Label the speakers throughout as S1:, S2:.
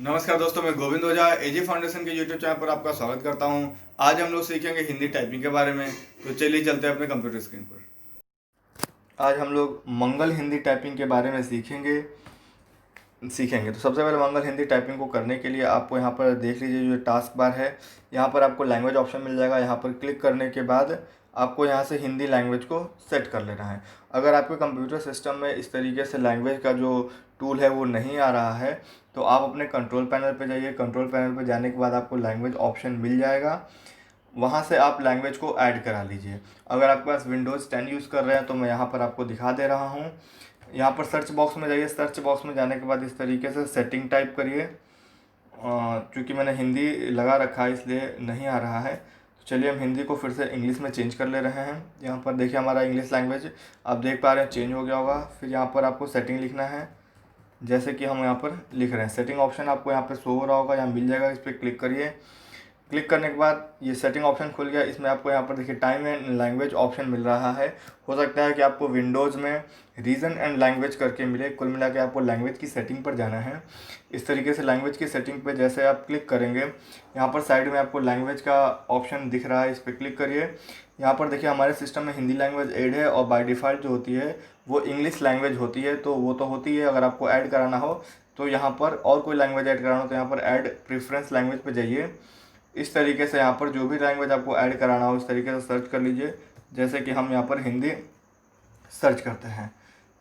S1: नमस्कार दोस्तों, मैं गोविंद ओझा एजी फाउंडेशन के यूट्यूब चैनल पर आपका स्वागत करता हूं। आज हम लोग सीखेंगे हिंदी टाइपिंग के बारे में। तो चलिए चलते हैं अपने कंप्यूटर स्क्रीन पर। आज हम लोग मंगल हिंदी टाइपिंग के बारे में सीखेंगे। तो सबसे पहले मंगल हिंदी टाइपिंग को करने के लिए आपको यहाँ पर देख लीजिए, जो टास्क बार है यहाँ पर आपको लैंग्वेज ऑप्शन मिल जाएगा। यहाँ पर क्लिक करने के बाद आपको यहाँ से हिंदी लैंग्वेज को सेट कर लेना है। अगर आपके कंप्यूटर सिस्टम में इस तरीके से लैंग्वेज का जो टूल है वो नहीं आ रहा है तो आप अपने कंट्रोल पैनल पे जाइए। कंट्रोल पैनल पे जाने के बाद आपको लैंग्वेज ऑप्शन मिल जाएगा, वहाँ से आप लैंग्वेज को ऐड करा लीजिए। अगर आपके पास विंडोज़ 10 यूज़ कर रहे हैं तो मैं यहाँ पर आपको दिखा दे रहा हूँ। यहाँ पर सर्च बॉक्स में जाइए। सर्च बॉक्स में जाने के बाद इस तरीके से सेटिंग टाइप करिए। चूँकि मैंने हिंदी लगा रखा है इसलिए नहीं आ रहा है, तो चलिए हम हिंदी को फिर से इंग्लिश में चेंज कर ले रहे हैं। यहाँ पर देखिए हमारा इंग्लिश लैंग्वेज आप देख पा रहे हैं चेंज हो गया होगा। फिर यहाँ पर आपको सेटिंग लिखना है, जैसे कि हम यहाँ पर लिख रहे हैं। सेटिंग ऑप्शन आपको यहाँ पर शो हो रहा होगा, यहाँ मिल जाएगा, इस पर क्लिक करिए। क्लिक करने के बाद ये सेटिंग ऑप्शन खुल गया। इसमें आपको यहाँ पर देखिए टाइम एंड लैंग्वेज ऑप्शन मिल रहा है। हो सकता है कि आपको विंडोज़ में रीजन एंड लैंग्वेज करके मिले। कुल मिला के आपको लैंग्वेज की सेटिंग पर जाना है। इस तरीके से लैंग्वेज की सेटिंग पे जैसे आप क्लिक करेंगे, यहाँ पर साइड में आपको लैंग्वेज का ऑप्शन दिख रहा है, इस पर क्लिक करिए। यहाँ पर देखिए हमारे सिस्टम में हिंदी लैंग्वेज ऐड है और बाय डिफ़ॉल्ट जो होती है वो इंग्लिश लैंग्वेज होती है, तो वो तो होती है। अगर आपको ऐड कराना हो तो यहाँ पर और कोई लैंग्वेज ऐड कराना हो तो यहाँ पर ऐड प्रेफरेंस लैंग्वेज पर जाइए। इस तरीके से यहाँ पर जो भी लैंग्वेज आपको ऐड कराना हो इस तरीके से सर्च कर लीजिए। जैसे कि हम यहाँ पर हिंदी सर्च करते हैं,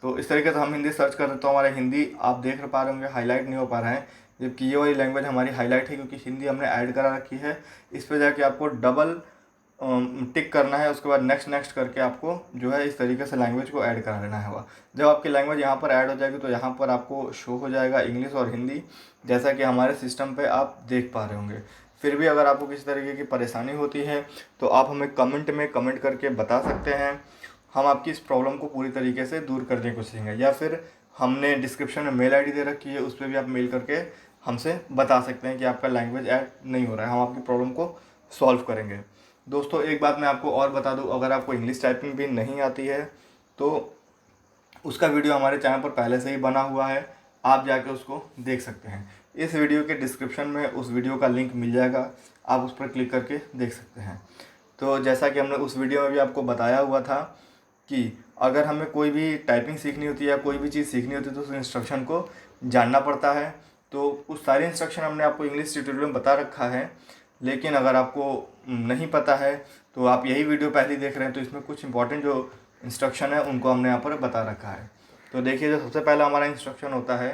S1: तो इस तरीके से हम हिंदी सर्च करते तो हमारा हिंदी आप देख पा रहे होंगे हाईलाइट नहीं हो पा रहा है, जबकि ये वाली लैंग्वेज हमारी हाईलाइट है क्योंकि हिंदी हमने ऐड करा रखी है। इस पर जाके आपको डबल टिक करना है, उसके बाद नेक्स्ट नेक्स्ट करके आपको जो है इस तरीके से लैंग्वेज को ऐड करा लेना है। जब आपकी लैंग्वेज यहाँ पर ऐड हो जाएगी तो यहाँ पर आपको शो हो जाएगा इंग्लिश और हिंदी, जैसा कि हमारे सिस्टम पे आप देख पा रहे होंगे। फिर भी अगर आपको किसी तरीके की परेशानी होती है तो आप हमें कमेंट में कमेंट करके बता सकते हैं। हम आपकी इस प्रॉब्लम को पूरी तरीके से दूर करने की कोशिश करेंगे, या फिर हमने डिस्क्रिप्शन में मेल आईडी दे रखी है, उस पर भी आप मेल करके हमसे बता सकते हैं कि आपका लैंग्वेज ऐड नहीं हो रहा है। हम आपकी प्रॉब्लम को सॉल्व करेंगे। दोस्तों एक बात मैं आपको और बता दूं, अगर आपको इंग्लिश टाइपिंग भी नहीं आती है तो उसका वीडियो हमारे चैनल पर पहले से ही बना हुआ है, आप जाके उसको देख सकते हैं। इस वीडियो के डिस्क्रिप्शन में उस वीडियो का लिंक मिल जाएगा, आप उस पर क्लिक करके देख सकते हैं। तो जैसा कि हमने उस वीडियो में भी आपको बताया हुआ था कि अगर हमें कोई भी टाइपिंग सीखनी होती है या कोई भी चीज़ सीखनी होती है तो उस इंस्ट्रक्शन को जानना पड़ता है। तो उस सारे इंस्ट्रक्शन हमने आपको इंग्लिश ट्यूटोरियल में बता रखा है, लेकिन अगर आपको नहीं पता है तो आप यही वीडियो पहले देख रहे हैं, तो इसमें कुछ इंपॉर्टेंट जो इंस्ट्रक्शन है उनको हमने यहाँ पर बता रखा है। तो देखिए, जो सबसे पहला हमारा इंस्ट्रक्शन होता है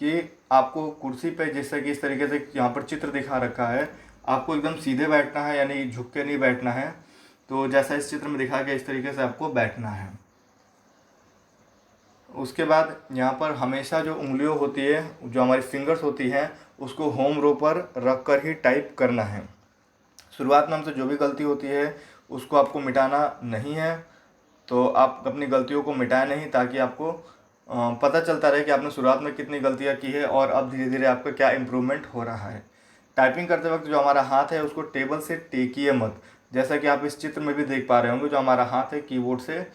S1: कि आपको कुर्सी पे जैसे कि इस तरीके से यहाँ पर चित्र दिखा रखा है, आपको एकदम सीधे बैठना है, यानी झुक के नहीं बैठना है। तो जैसा इस चित्र में दिखा गया इस तरीके से आपको बैठना है। उसके बाद यहाँ पर हमेशा जो उंगलियों होती है, जो हमारी फिंगर्स होती हैं, उसको होम रो पर रख कर ही टाइप करना है। शुरुआत में हमसे जो भी गलती होती है उसको आपको मिटाना नहीं है, तो आप अपनी गलतियों को मिटाएं नहीं, ताकि आपको पता चलता रहे कि आपने शुरुआत में कितनी गलतियाँ की है और अब धीरे धीरे आपका क्या इम्प्रूवमेंट हो रहा है। टाइपिंग करते वक्त जो हमारा हाथ है उसको टेबल से टेकिए मत, जैसा कि आप इस चित्र में भी देख पा रहे होंगे। जो हमारा हाथ है कीबोर्ड से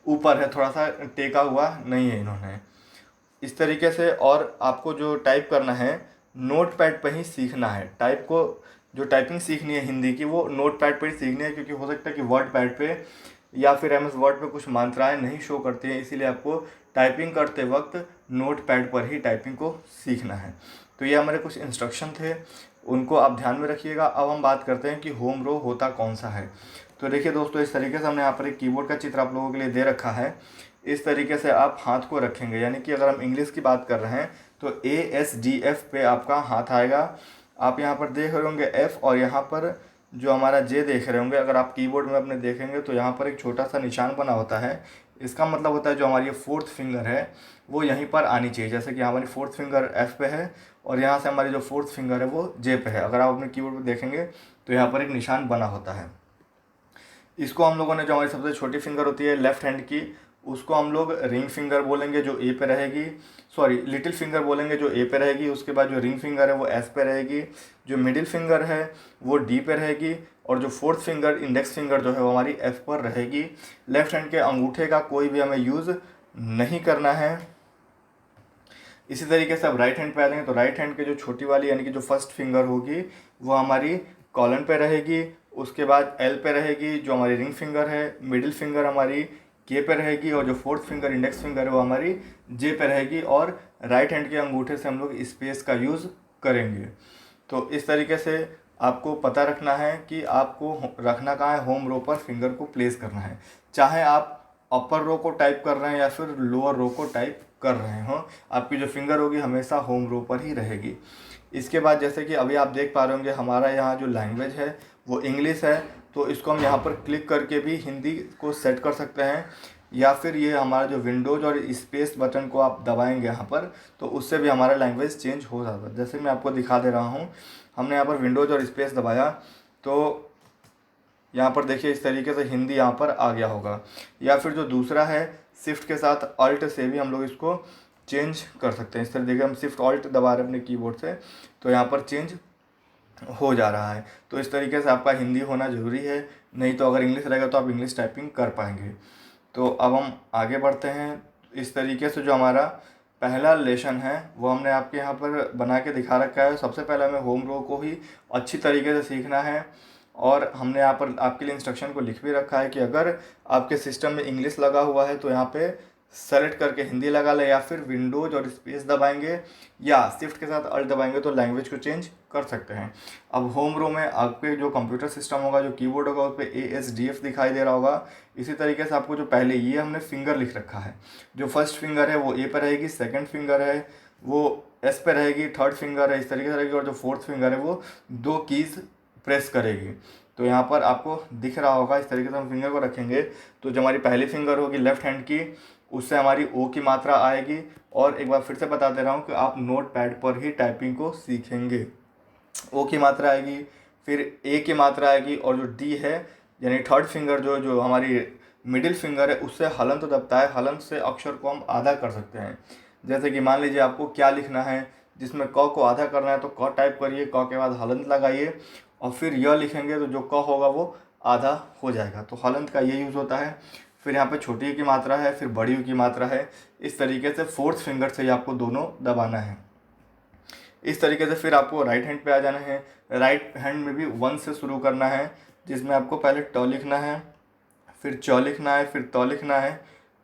S1: ऊपर है, थोड़ा सा टेका हुआ नहीं है इन्होंने, इस तरीके से। और आपको जो टाइप करना है नोट पैड पर ही सीखना है। टाइप को जो टाइपिंग सीखनी है हिंदी की वो नोट पैड पर ही सीखनी है, क्योंकि हो सकता है कि वर्ड पैड पे या फिर एम एस वर्ड पे कुछ मात्राएं नहीं शो करती हैं, इसीलिए आपको टाइपिंग करते वक्त नोट पैड पर ही टाइपिंग को सीखना है। तो ये हमारे कुछ इंस्ट्रक्शन थे, उनको आप ध्यान में रखिएगा। अब हम बात करते हैं कि होम रो होता कौन सा है। तो देखिए दोस्तों, इस तरीके से हमने यहाँ पर एक कीबोर्ड का चित्र आप लोगों के लिए दे रखा है। इस तरीके से आप हाथ को रखेंगे, यानी कि अगर हम इंग्लिश की बात कर रहे हैं तो ASDF पे आपका हाथ आएगा। आप यहाँ पर देख रहे होंगे F, और यहाँ पर जो हमारा J देख रहे होंगे। अगर आप कीबोर्ड में अपने देखेंगे तो यहाँ पर एक छोटा सा निशान बना होता है। इसका मतलब होता है जो हमारी फोर्थ फिंगर है वो यहीं पर आनी चाहिए। जैसे कि हमारी फोर्थ फिंगर F पे है और यहाँ से हमारी जो फोर्थ फिंगर है वो J पे है। अगर आप अपने कीबोर्ड पर देखेंगे तो यहाँ पर एक निशान बना होता है। इसको हम लोगों ने, जो हमारी सबसे छोटी फिंगर होती है लेफ्ट हैंड की, उसको हम लोग रिंग फिंगर बोलेंगे जो ए पे रहेगी, सॉरी लिटिल फिंगर बोलेंगे जो ए पे रहेगी। उसके बाद जो रिंग फिंगर है वो एस पे रहेगी, जो मिडिल फिंगर है वो डी पे रहेगी, और जो फोर्थ फिंगर इंडेक्स फिंगर जो है वो हमारी एफ पर रहेगी। लेफ्ट हैंड के अंगूठे का कोई भी हमें यूज़ नहीं करना है। इसी तरीके से अब राइट हैंड पे आ जाएंगे तो राइट हैंड के जो छोटी वाली यानी कि जो फर्स्ट फिंगर होगी वो हमारी कॉलन पे रहेगी, उसके बाद एल पे रहेगी जो हमारी रिंग फिंगर है, मिडिल फिंगर हमारी के पे रहेगी और जो फोर्थ फिंगर इंडेक्स फिंगर है वो हमारी जे पे रहेगी और राइट हैंड के अंगूठे से हम लोग स्पेस का यूज़ करेंगे। तो इस तरीके से आपको पता रखना है कि आपको रखना कहाँ है, होम रो पर फिंगर को प्लेस करना है। चाहे आप अपर रो को टाइप कर रहे हैं या फिर लोअर रो को टाइप कर रहे हो, आपकी जो फिंगर होगी हमेशा होम रो पर ही रहेगी। इसके बाद जैसे कि अभी आप देख पा रहे होंगे हमारा यहाँ जो लैंग्वेज है वो इंग्लिश है, तो इसको हम यहाँ पर क्लिक करके भी हिंदी को सेट कर सकते हैं, या फिर ये हमारा जो विंडोज और स्पेस बटन को आप दबाएंगे यहाँ पर तो उससे भी हमारा लैंग्वेज चेंज हो जाता है। जैसे मैं आपको दिखा दे रहा हूँ, हमने यहाँ पर विंडोज और स्पेस दबाया तो यहाँ पर देखिए इस तरीके से हिंदी यहाँ पर आ गया होगा। या फिर जो दूसरा है शिफ्ट के साथ अल्ट से भी हम लोग इसको चेंज कर सकते हैं। इस तरह देखिए हम शिफ्ट अल्ट दबा रहे हैं अपने कीबोर्ड से तो यहाँ पर चेंज हो जा रहा है। तो इस तरीके से आपका हिंदी होना ज़रूरी है, नहीं तो अगर इंग्लिश रहेगा तो आप इंग्लिश टाइपिंग कर पाएंगे। तो अब हम आगे बढ़ते हैं। इस तरीके से जो हमारा पहला लेसन है वो हमने आपके यहाँ पर बना के दिखा रखा है। सबसे पहले हमें होम रो को ही अच्छी तरीके से सीखना है और हमने यहाँ पर आपके लिए इंस्ट्रक्शन को लिख भी रखा है कि अगर आपके सिस्टम में इंग्लिश लगा हुआ है तो यहाँ पे सेलेक्ट करके हिंदी लगा ले, या फिर विंडोज और स्पेस दबाएंगे या शिफ्ट के साथ अल्ट दबाएंगे तो लैंग्वेज को चेंज कर सकते हैं। अब होम रो में आपके जो कंप्यूटर सिस्टम होगा, जो कीबोर्ड होगा उस पर ASDF दिखाई दे रहा होगा। इसी तरीके से आपको जो पहले ये हमने फिंगर लिख रखा है, जो फर्स्ट फिंगर है वो ए पर रहेगी, सेकेंड फिंगर है वो एस पे रहेगी, थर्ड फिंगर है इस तरीके से रहेगी और जो फोर्थ फिंगर है वो 2 कीज़ प्रेस करेगी। तो यहाँ पर आपको दिख रहा होगा इस तरीके से हम फिंगर को रखेंगे तो जो हमारी पहली फिंगर होगी लेफ्ट हैंड की उससे हमारी ओ की मात्रा आएगी। और एक बार फिर से बता दे रहा हूँ कि आप नोट पैड पर ही टाइपिंग को सीखेंगे। ओ की मात्रा आएगी, फिर ए की मात्रा आएगी और जो डी है यानी थर्ड फिंगर जो जो हमारी मिडिल फिंगर है उससे हलंत दबता है। हलंत से अक्षर को हम आधा कर सकते हैं। जैसे कि मान लीजिए आपको क्या लिखना है, जिसमें क को आधा करना है तो क टाइप करिए, क के बाद हलंत लगाइए और फिर य लिखेंगे तो जो क होगा वो आधा हो जाएगा। तो हलंत का ये यूज़ होता है। फिर यहाँ पे छोटी यू की मात्रा है, फिर बड़ी यू की मात्रा है। इस तरीके से फोर्थ फिंगर से ही आपको दोनों दबाना है। इस तरीके से फिर आपको राइट हैंड पे आ जाना है। राइट हैंड में भी 1 से शुरू करना है, जिसमें आपको पहले ट लिखना है, फिर च लिखना है, फिर त लिखना है,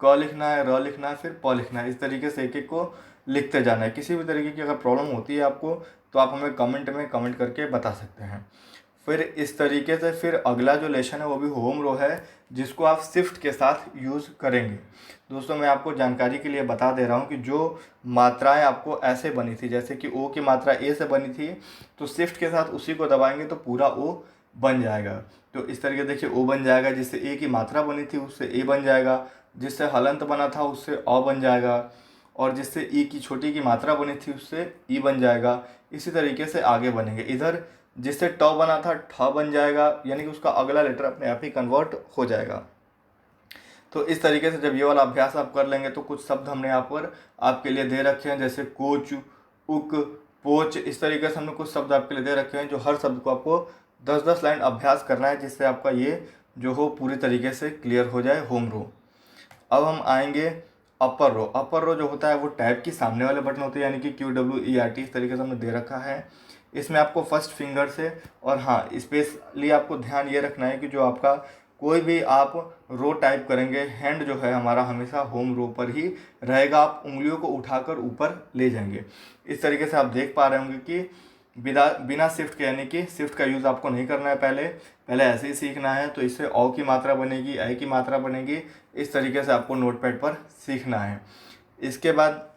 S1: क लिखना है, र लिखना है, फिर प लिखना है। इस तरीके से एक एक को लिखते जाना है। किसी भी तरीके की अगर प्रॉब्लम होती है आपको तो आप हमें कमेंट में कमेंट करके बता सकते हैं। फिर इस तरीके से फिर अगला जो लेसन है वो भी होम रो है, जिसको आप शिफ्ट के साथ यूज़ करेंगे। दोस्तों मैं आपको जानकारी के लिए बता दे रहा हूँ कि जो मात्राएं आपको ऐसे बनी थी, जैसे कि ओ की मात्रा ए से बनी थी तो शिफ्ट के साथ उसी को दबाएंगे तो पूरा ओ बन जाएगा। तो इस तरीके देखिए ओ बन जाएगा, जिससे ए की मात्रा बनी थी उससे ए बन जाएगा, जिससे हलंत बना था उससे अ बन जाएगा और जिससे ई की छोटी की मात्रा बनी थी उससे ई बन जाएगा। इसी तरीके से आगे बनेंगे। इधर जिससे ट बना था ठ बन जाएगा, यानी कि उसका अगला लेटर अपने आप ही कन्वर्ट हो जाएगा। तो इस तरीके से जब ये वाला अभ्यास आप कर लेंगे तो कुछ शब्द हमने यहाँ पर आपके लिए दे रखे हैं, जैसे कोच, उक, पोच। इस तरीके से हमने कुछ शब्द आपके लिए दे रखे हैं जो हर शब्द को आपको 10-10 लाइन अभ्यास करना है, जिससे आपका ये जो हो पूरी तरीके से क्लियर हो जाए होम रो। अब हम आएंगे अपर रो। अपर रो जो होता है वो टैब की सामने वाले बटन होते हैं, यानी कि QWERT इस तरीके से हमने दे रखा है। इसमें आपको फर्स्ट फिंगर से, और हाँ स्पेशली आपको ध्यान ये रखना है कि जो आपका कोई भी आप रो टाइप करेंगे, हैंड जो है हमारा हमेशा होम रो पर ही रहेगा। आप उंगलियों को उठाकर ऊपर ले जाएंगे। इस तरीके से आप देख पा रहे होंगे कि बिना बिना शिफ्ट के, यानी कि शिफ्ट का यूज़ आपको नहीं करना है। पहले ऐसे ही सीखना है तो इससे औ की मात्रा बनेगी, ऐ की मात्रा बनेगी। इस तरीके से आपको नोटपैड पर सीखना है। इसके बाद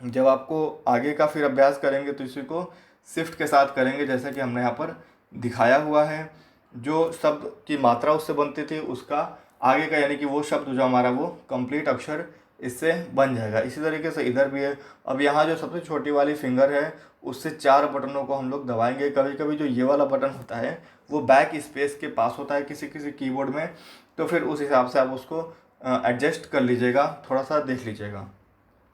S1: जब आपको आगे का फिर अभ्यास करेंगे तो इसी को शिफ्ट के साथ करेंगे, जैसा कि हमने यहाँ पर दिखाया हुआ है। जो शब्द की मात्रा उससे बनती थी उसका आगे का, यानी कि वो शब्द जो हमारा वो कंप्लीट अक्षर इससे बन जाएगा। इसी तरीके से इधर भी है। अब यहाँ जो सबसे छोटी वाली फिंगर है उससे 4 बटनों को हम लोग दबाएंगे। कभी कभी जो ये वाला बटन होता है वो बैक स्पेस के पास होता है किसी किसी कीबोर्ड में, तो फिर उस हिसाब से आप उसको एडजस्ट कर लीजिएगा, थोड़ा सा देख लीजिएगा।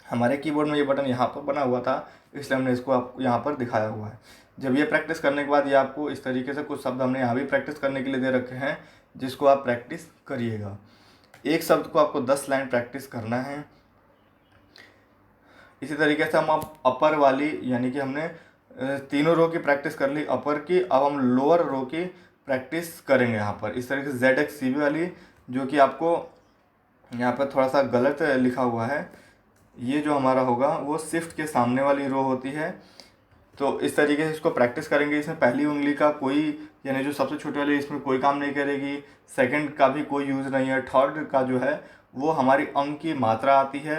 S1: हमारे कीबोर्ड में ये बटन यहाँ पर बना हुआ था, इसलिए हमने इसको आपको यहाँ पर दिखाया हुआ है। जब ये प्रैक्टिस करने के बाद ये आपको इस तरीके से कुछ शब्द हमने यहाँ भी प्रैक्टिस करने के लिए दे रखे हैं, जिसको आप प्रैक्टिस करिएगा। एक शब्द को आपको 10 लाइन प्रैक्टिस करना है। इसी तरीके से हम अब अपर वाली यानी कि हमने तीनों रो की प्रैक्टिस कर ली अपर की, अब हम लोअर रो की प्रैक्टिस करेंगे यहाँ पर। इस तरीके से ZXCB वाली, जो कि आपको यहाँ पर थोड़ा सा गलत लिखा हुआ है, ये जो हमारा होगा वो शिफ्ट के सामने वाली रो होती है। तो इस तरीके से इसको प्रैक्टिस करेंगे। इसमें पहली उंगली का कोई, यानी जो सबसे छोटी वाली, इसमें कोई काम नहीं करेगी। सेकंड का भी कोई यूज़ नहीं है। थर्ड का जो है वो हमारी अंक की मात्रा आती है।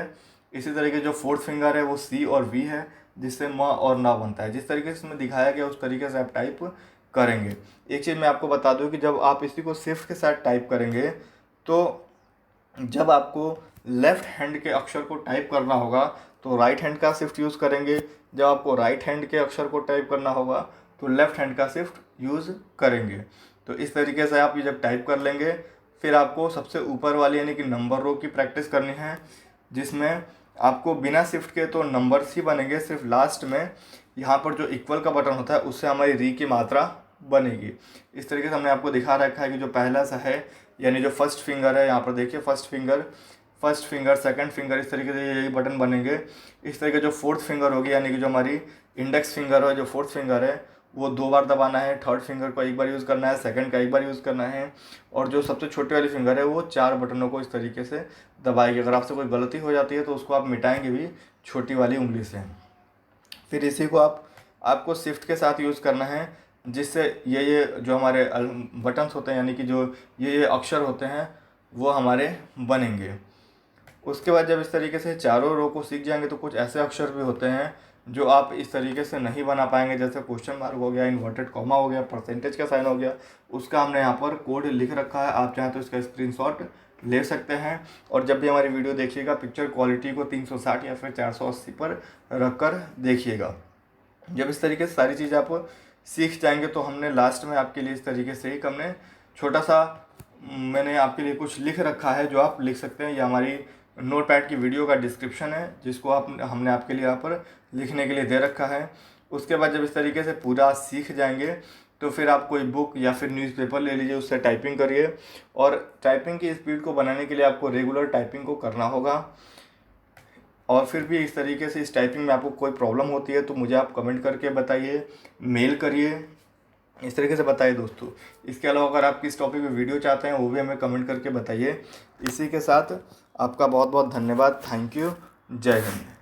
S1: इसी तरीके जो फोर्थ फिंगर है वो C और V है, जिससे म और ना बनता है। जिस तरीके से इसमें दिखाया गया उस तरीके से आप टाइप करेंगे। एक चीज़ मैं आपको बता दूं कि जब आप इसी को शिफ्ट के साथ टाइप करेंगे, तो जब आपको लेफ्ट हैंड के अक्षर को टाइप करना होगा तो राइट हैंड का शिफ्ट यूज़ करेंगे। जब आपको राइट हैंड के अक्षर को टाइप करना होगा तो लेफ्ट हैंड का शिफ्ट यूज़ करेंगे। तो इस तरीके से आप ये जब टाइप कर लेंगे, फिर आपको सबसे ऊपर वाली यानी कि नंबर रो की प्रैक्टिस करनी है, जिसमें आपको बिना शिफ्ट के तो नंबर्स ही बनेंगे। सिर्फ लास्ट में यहाँ पर जो इक्वल का बटन होता है उससे हमारी री की मात्रा बनेगी। इस तरीके से हमने आपको दिखा रखा है कि जो पहला सा है, यानी जो फर्स्ट फिंगर है, यहाँ पर देखिए फर्स्ट फिंगर सेकंड फिंगर, इस तरीके से यही बटन बनेंगे। इस तरीके जो फोर्थ फिंगर होगी, यानी कि जो हमारी इंडेक्स फिंगर है, जो फोर्थ फिंगर है वो 2 बार दबाना है। थर्ड फिंगर को 1 बार यूज़ करना है, सेकंड का 1 बार यूज़ करना है, और जो सबसे छोटी वाली फिंगर है वो 4 बटनों को इस तरीके से दबाएगी। अगर आपसे कोई गलती हो जाती है तो उसको आप मिटाएंगे भी छोटी वाली उंगली से। फिर इसी को आपको शिफ्ट के साथ यूज़ करना है, जिससे ये जो हमारे बटन्स होते हैं, यानी कि जो ये अक्षर होते हैं वो हमारे बनेंगे। उसके बाद जब इस तरीके से चारों रो को सीख जाएंगे तो कुछ ऐसे अक्षर भी होते हैं जो आप इस तरीके से नहीं बना पाएंगे, जैसे क्वेश्चन मार्क हो गया, इन्वर्टेड कॉमा हो गया, परसेंटेज का साइन हो गया। उसका हमने यहाँ पर कोड लिख रखा है, आप चाहें तो इसका स्क्रीनशॉट ले सकते हैं। और जब भी हमारी वीडियो देखिएगा, पिक्चर क्वालिटी को 360 या फिर 480 पर रख कर देखिएगा। जब इस तरीके से सारी चीज़ आप सीख जाएंगे तो हमने लास्ट में आपके लिए इस तरीके से एक हमने छोटा सा मैंने आपके लिए कुछ लिख रखा है जो आप लिख सकते हैं। ये हमारी नोटपैड की वीडियो का डिस्क्रिप्शन है, जिसको हमने आपके लिए यहाँ पर लिखने के लिए दे रखा है। उसके बाद जब इस तरीके से पूरा सीख जाएंगे तो फिर आप कोई बुक या फिर न्यूज़पेपर ले लीजिए, उससे टाइपिंग करिए। और टाइपिंग की स्पीड को बनाने के लिए आपको रेगुलर टाइपिंग को करना होगा। और फिर भी इस तरीके से इस टाइपिंग में आपको कोई प्रॉब्लम होती है तो मुझे आप कमेंट करके बताइए, मेल करिए, इस तरीके से बताइए दोस्तों। इसके अलावा अगर आप किस टॉपिक पे वीडियो चाहते हैं वो भी हमें कमेंट करके बताइए। इसी के साथ आपका बहुत बहुत धन्यवाद। Thank you. जय हिंद।